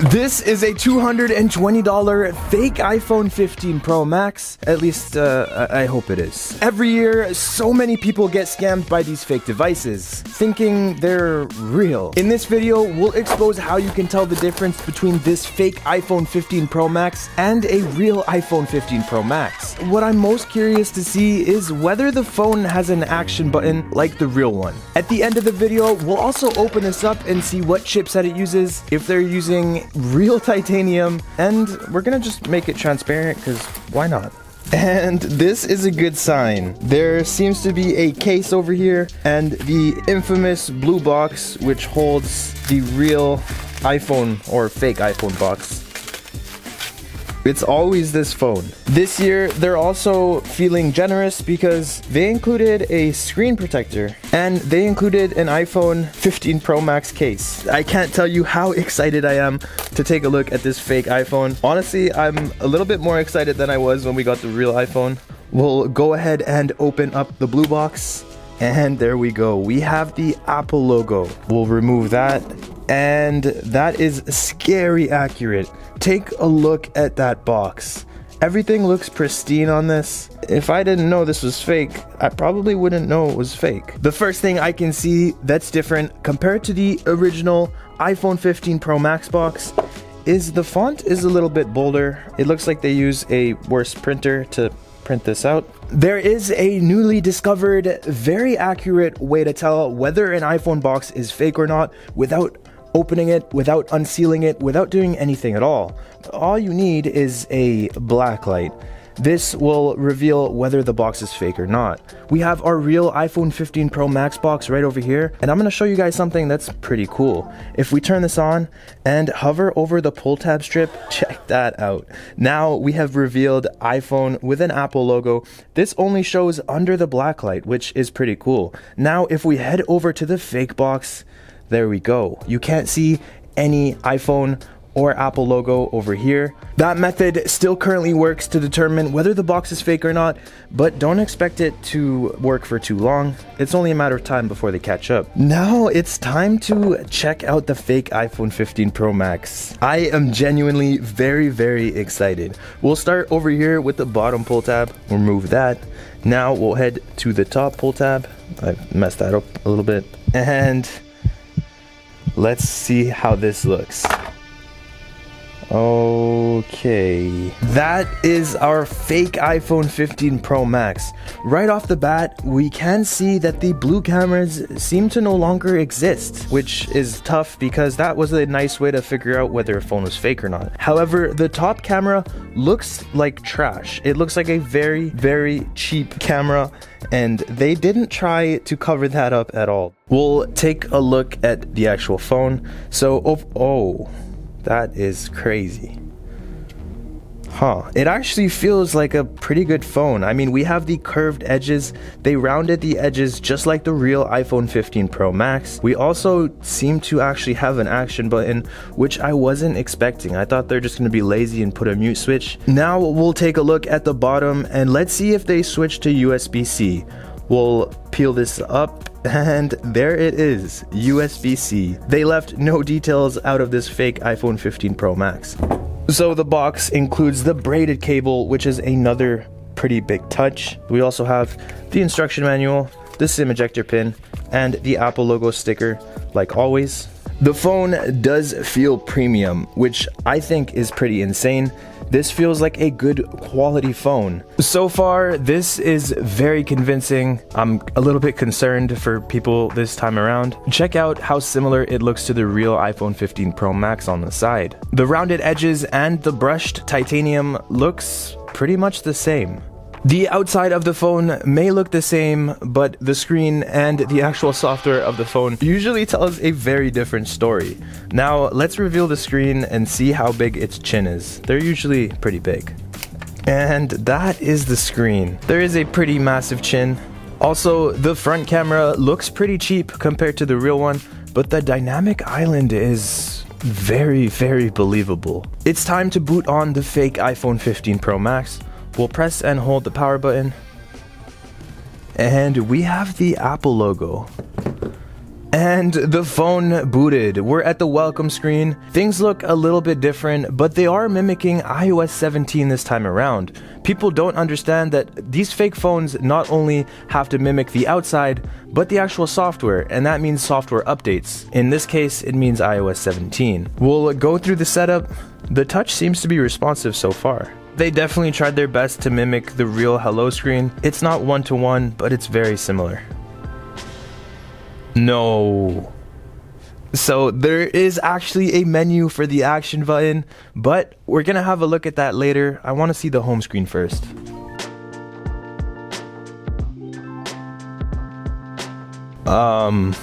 This is a $220 fake iPhone 15 Pro Max. At least, I hope it is. Every year, so many people get scammed by these fake devices, thinking they're real. In this video, we'll expose how you can tell the difference between this fake iPhone 15 Pro Max and a real iPhone 15 Pro Max. What I'm most curious to see is whether the phone has an action button like the real one. At the end of the video, we'll also open this up and see what chipset it uses, if they're using real titanium, and we're gonna just make it transparent because why not? And this is a good sign. There seems to be a case over here and the infamous blue box which holds the real iPhone or fake iPhone box. It's always this phone. This year, they're also feeling generous because they included a screen protector and they included an iPhone 15 Pro Max case. I can't tell you how excited I am to take a look at this fake iPhone. Honestly, I'm a little bit more excited than I was when we got the real iPhone. We'll go ahead and open up the blue box. And there we go. We have the Apple logo. We'll remove that. And that is scary accurate. Take a look at that box. Everything looks pristine on this. If I didn't know this was fake, I probably wouldn't know it was fake. The first thing I can see that's different compared to the original iPhone 15 Pro Max box is the font is a little bit bolder. It looks like they use a worse printer to print this out. There is a newly discovered, very accurate way to tell whether an iPhone box is fake or not without opening it, without unsealing it, without doing anything at all. All you need is a black light. This will reveal whether the box is fake or not. We have our real iPhone 15 Pro Max box right over here, and I'm going to show you guys something that's pretty cool. If we turn this on and hover over the pull tab strip, check that out. Now we have revealed iPhone with an Apple logo. This only shows under the black light, which is pretty cool. Now if we head over to the fake box, there we go. You can't see any iPhone or Apple logo over here. That method still currently works to determine whether the box is fake or not, but don't expect it to work for too long. It's only a matter of time before they catch up. Now it's time to check out the fake iPhone 15 Pro Max. I am genuinely very excited. We'll start over here with the bottom pull tab. Remove that. Now we'll head to the top pull tab. I messed that up a little bit. And let's see how this looks. Okay, that is our fake iPhone 15 Pro Max. Right off the bat, we can see that the blue cameras seem to no longer exist, which is tough because that was a nice way to figure out whether a phone was fake or not. However, the top camera looks like trash. It looks like a very cheap camera, and they didn't try to cover that up at all. We'll take a look at the actual phone. So, oh. That is crazy. Huh. It actually feels like a pretty good phone. I mean, we have the curved edges. They rounded the edges just like the real iPhone 15 Pro Max. We also seem to actually have an action button, which I wasn't expecting. I thought they're just going to be lazy and put a mute switch. Now we'll take a look at the bottom and let's see if they switch to USB-C. We'll peel this up. And there it is, USB-C. They left no details out of this fake iPhone 15 Pro Max. So the box includes the braided cable, which is another pretty big touch. We also have the instruction manual, the SIM ejector pin, and the Apple logo sticker, like always. The phone does feel premium, which I think is pretty insane. This feels like a good quality phone. So far, this is very convincing. I'm a little bit concerned for people this time around. Check out how similar it looks to the real iPhone 15 Pro Max on the side. The rounded edges and the brushed titanium looks pretty much the same. The outside of the phone may look the same, but the screen and the actual software of the phone usually tells a very different story. Now, let's reveal the screen and see how big its chin is. They're usually pretty big. And that is the screen. There is a pretty massive chin. Also, the front camera looks pretty cheap compared to the real one, but the dynamic island is very believable. It's time to boot on the fake iPhone 15 Pro Max. We'll press and hold the power button, and we have the Apple logo. And the phone booted. We're at the welcome screen. Things look a little bit different, but they are mimicking iOS 17 this time around. People don't understand that these fake phones not only have to mimic the outside, but the actual software, and that means software updates. In this case, it means iOS 17. We'll go through the setup. The touch seems to be responsive so far. They definitely tried their best to mimic the real hello screen. It's not one-to-one, but it's very similar. No. So there is actually a menu for the action button, but we're gonna have a look at that later. I want to see the home screen first.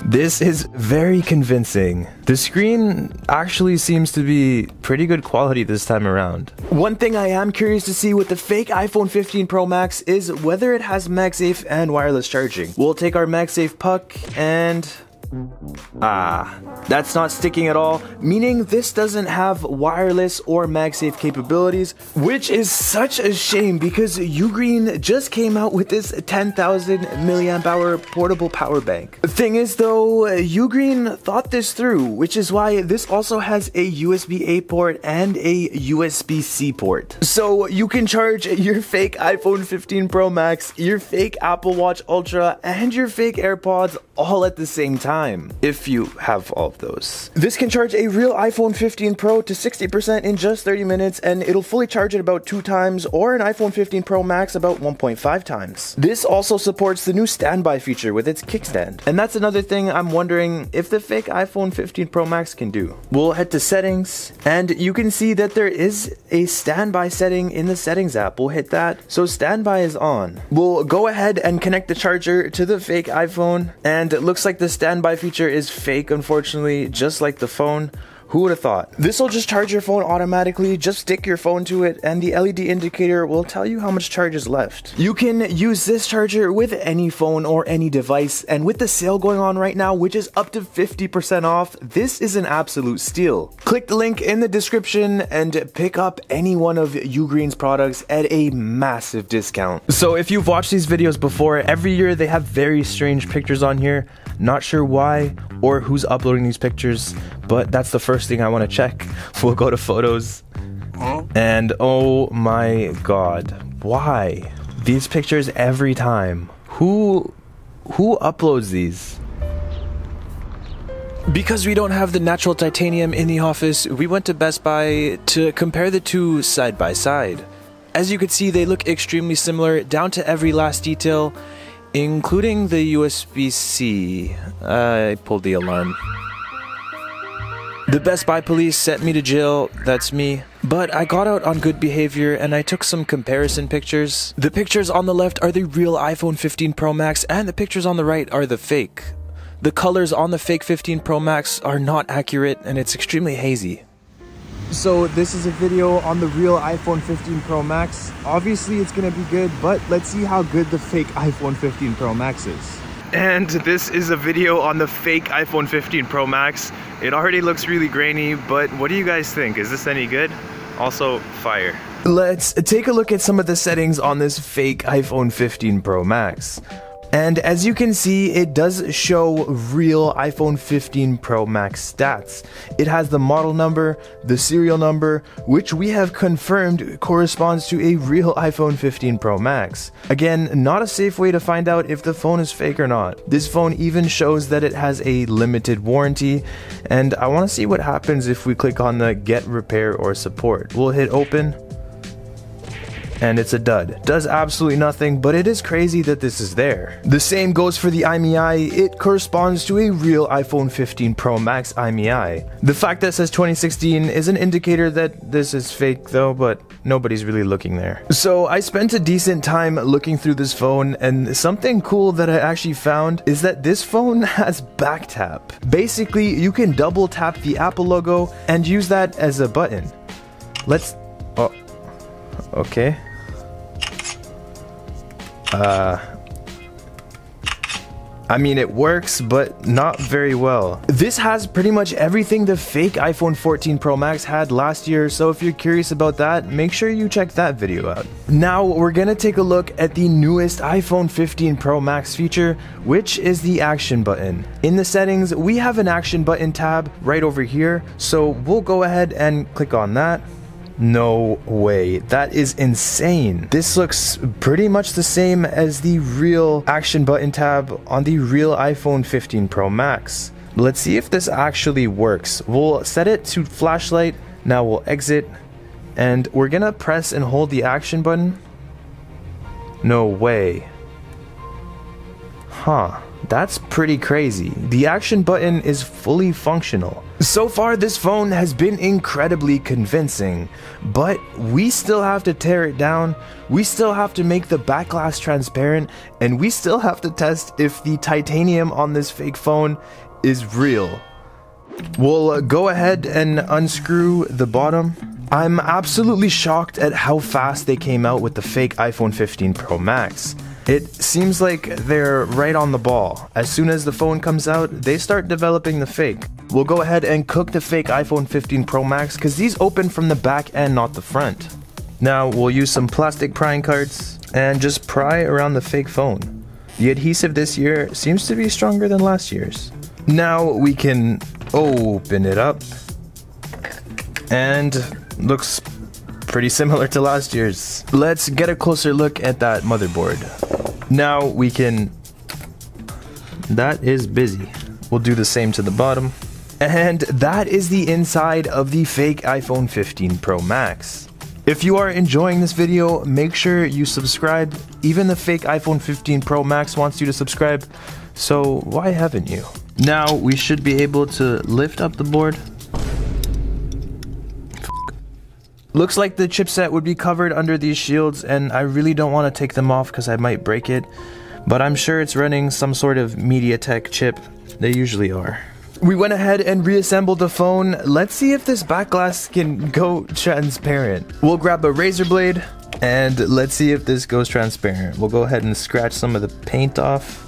This is very convincing. The screen actually seems to be pretty good quality this time around. One thing I am curious to see with the fake iPhone 15 Pro Max is whether it has Magsafe and wireless charging. We'll take our Magsafe puck and... that's not sticking at all, meaning this doesn't have wireless or Magsafe capabilities, which is such a shame because Ugreen just came out with this 10,000 milliamp hour portable power bank. The thing is though, Ugreen thought this through, which is why this also has a USB-A port and a USB-C port. So you can charge your fake iPhone 15 Pro Max, your fake Apple Watch Ultra, and your fake AirPods all at the same time, if you have all of those. This can charge a real iPhone 15 Pro to 60% in just 30 minutes, and it'll fully charge it about 2 times, or an iPhone 15 Pro Max about 1.5 times. This also supports the new standby feature with its kickstand, and that's another thing I'm wondering if the fake iPhone 15 Pro Max can do. We'll head to settings, and you can see that there is a standby setting in the settings app. We'll hit that, so standby is on. We'll go ahead and connect the charger to the fake iPhone, and it looks like the standby feature is fake, unfortunately, just like the phone. Who would have thought? This will just charge your phone automatically. Just stick your phone to it and the LED indicator will tell you how much charge is left. You can use this charger with any phone or any device, and with the sale going on right now, which is up to 50% off, this is an absolute steal. Click the link in the description and pick up any one of Ugreen's products at a massive discount. So if you've watched these videos before, every year they have very strange pictures on here. Not sure why or who's uploading these pictures, but that's the first thing I want to check. We'll go to photos, and oh my god, why these pictures every time? Who uploads these? Because we don't have the natural titanium in the office, we went to Best Buy to compare the two side by side. As you can see, they look extremely similar down to every last detail, including the USB-C. I pulled the alarm. The Best Buy police sent me to jail, that's me. But I got out on good behavior and I took some comparison pictures. The pictures on the left are the real iPhone 15 Pro Max and the pictures on the right are the fake. The colors on the fake 15 Pro Max are not accurate and it's extremely hazy. So this is a video on the real iPhone 15 Pro Max. Obviously it's gonna be good, but let's see how good the fake iPhone 15 Pro Max is. And this is a video on the fake iPhone 15 Pro Max. It already looks really grainy, but what do you guys think? Is this any good? Also, fire. Let's take a look at some of the settings on this fake iPhone 15 Pro Max. And as you can see, it does show real iPhone 15 Pro Max stats. It has the model number, the serial number, which we have confirmed corresponds to a real iPhone 15 Pro Max. Again, not a safe way to find out if the phone is fake or not. This phone even shows that it has a limited warranty, and I want to see what happens if we click on the Get Repair or Support. We'll hit Open. And it's a dud. Does absolutely nothing, but it is crazy that this is there. The same goes for the IMEI. It corresponds to a real iPhone 15 Pro Max IMEI. The fact that it says 2016 is an indicator that this is fake though, but nobody's really looking there. So I spent a decent time looking through this phone, and something cool that I actually found is that this phone has back tap. Basically, you can double tap the Apple logo and use that as a button. Let's... oh, okay. I mean, it works, but not very well. This has pretty much everything the fake iPhone 14 Pro Max had last year, so if you're curious about that, make sure you check that video out. Now, we're gonna take a look at the newest iPhone 15 Pro Max feature, which is the action button. In the settings, we have an action button tab right over here, so we'll go ahead and click on that. No way, that is insane. This looks pretty much the same as the real action button tab on the real iPhone 15 Pro Max. Let's see if this actually works. We'll set it to flashlight. Now we'll exit and we're gonna press and hold the action button. No way. Huh. That's pretty crazy. The action button is fully functional. So far, this phone has been incredibly convincing, but we still have to tear it down, we still have to make the back glass transparent, and we still have to test if the titanium on this fake phone is real. We'll go ahead and unscrew the bottom. I'm absolutely shocked at how fast they came out with the fake iPhone 15 Pro Max. It seems like they're right on the ball. As soon as the phone comes out, they start developing the fake. We'll go ahead and cook the fake iPhone 15 Pro Max because these open from the back and not the front. Now we'll use some plastic prying cards and just pry around the fake phone. The adhesive this year seems to be stronger than last year's. Now we can open it up and looks pretty similar to last year's. Let's get a closer look at that motherboard. Now we can... That is busy. We'll do the same to the bottom. And that is the inside of the fake iPhone 15 Pro Max. If you are enjoying this video, make sure you subscribe. Even the fake iPhone 15 Pro Max wants you to subscribe, so why haven't you? Now we should be able to lift up the board. Looks like the chipset would be covered under these shields, and I really don't want to take them off because I might break it, but I'm sure it's running some sort of MediaTek chip. They usually are. We went ahead and reassembled the phone. Let's see if this back glass can go transparent. We'll grab a razor blade and let's see if this goes transparent. We'll go ahead and scratch some of the paint off.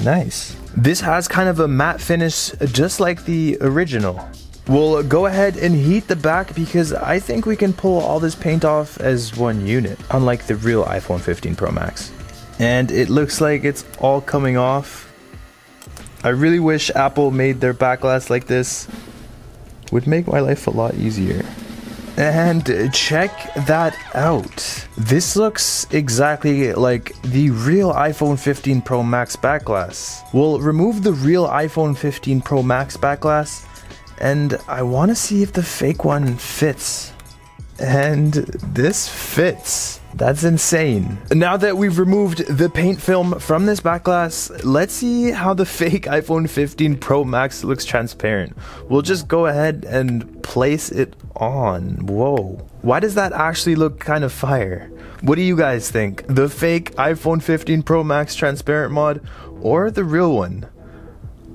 Nice. This has kind of a matte finish just like the original. We'll go ahead and heat the back because I think we can pull all this paint off as one unit, unlike the real iPhone 15 Pro Max. And it looks like it's all coming off. I really wish Apple made their back glass like this. Would make my life a lot easier. And check that out. This looks exactly like the real iPhone 15 Pro Max back glass. We'll remove the real iPhone 15 Pro Max back glass, and I want to see if the fake one fits. And this fits. That's insane. Now that we've removed the paint film from this back glass, let's see how the fake iPhone 15 Pro Max looks transparent. We'll just go ahead and place it on. Whoa. Why does that actually look kind of fire? What do you guys think? The fake iPhone 15 Pro Max transparent mod or the real one?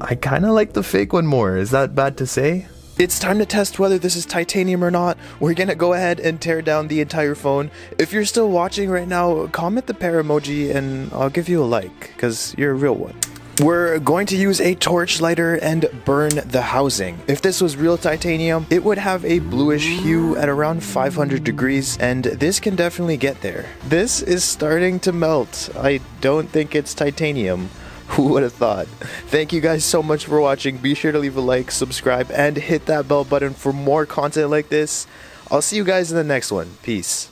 I kind of like the fake one more. Is that bad to say? It's time to test whether this is titanium or not. We're gonna go ahead and tear down the entire phone. If you're still watching right now, comment the pear emoji and I'll give you a like, because you're a real one. We're going to use a torch lighter and burn the housing. If this was real titanium, it would have a bluish hue at around 500 degrees, and this can definitely get there. This is starting to melt. I don't think it's titanium. Who would have thought? Thank you guys so much for watching. Be sure to leave a like, subscribe, and hit that bell button for more content like this. I'll see you guys in the next one. Peace.